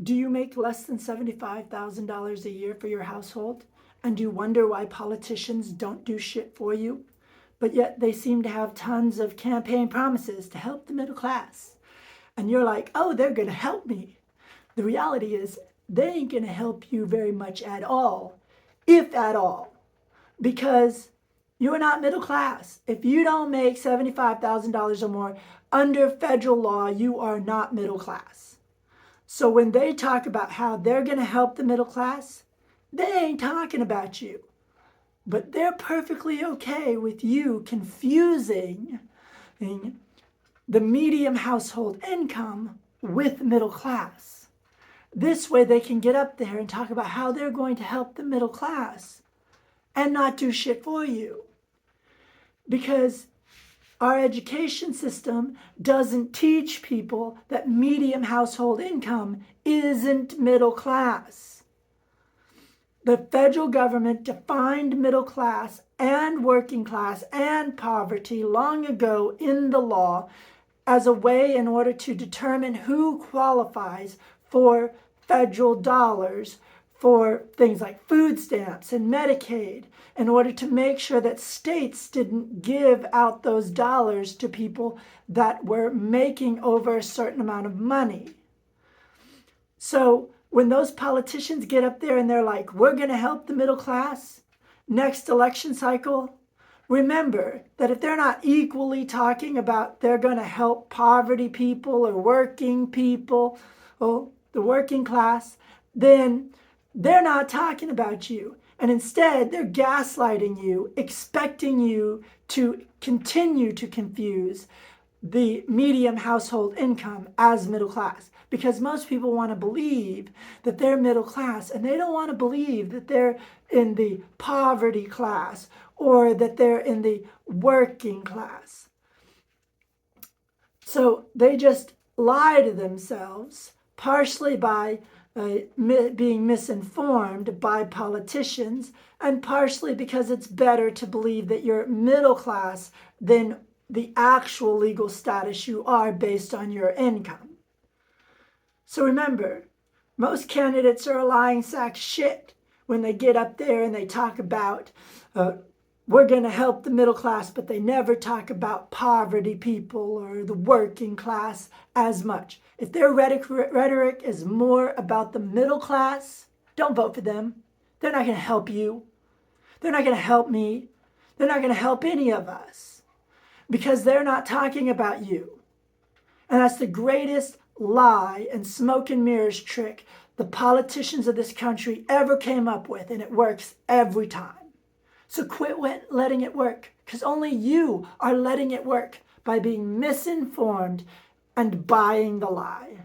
Do you make less than $75,000 a year for your household? And you wonder why politicians don't do shit for you? But yet they seem to have tons of campaign promises to help the middle class. And you're like, oh, they're going to help me. The reality is, they ain't going to help you very much at all, if at all, because you're not middle class. If you don't make $75,000 or more under federal law, you are not middle class. So when they talk about how they're going to help the middle class, they ain't talking about you. But they're perfectly okay with you confusing the medium household income with middle class. This way they can get up there and talk about how they're going to help the middle class and not do shit for you. Because our education system doesn't teach people that medium household income isn't middle class. The federal government defined middle class and working class and poverty long ago in the law as a way in order to determine who qualifies for federal dollars for things like food stamps and Medicaid, in order to make sure that states didn't give out those dollars to people that were making over a certain amount of money. So when those politicians get up there and they're like, we're going to help the middle class next election cycle, remember that if they're not equally talking about they're going to help poverty people or working people, or the working class, then they're not talking about you. And instead, they're gaslighting you, expecting you to continue to confuse the medium household income as middle class. Because most people want to believe that they're middle class, and they don't want to believe that they're in the poverty class or that they're in the working class. So they just lie to themselves, partially by being misinformed by politicians, and partially because it's better to believe that you're middle class than the actual legal status you are based on your income. So remember, most candidates are a lying sack of shit when they get up there and they talk about we're going to help the middle class, but they never talk about poverty people or the working class as much. If their rhetoric is more about the middle class, don't vote for them. They're not going to help you. They're not going to help me. They're not going to help any of us because they're not talking about you. And that's the greatest lie and smoke and mirrors trick the politicians of this country ever came up with, and it works every time. So quit letting it work, because only you are letting it work by being misinformed and buying the lie.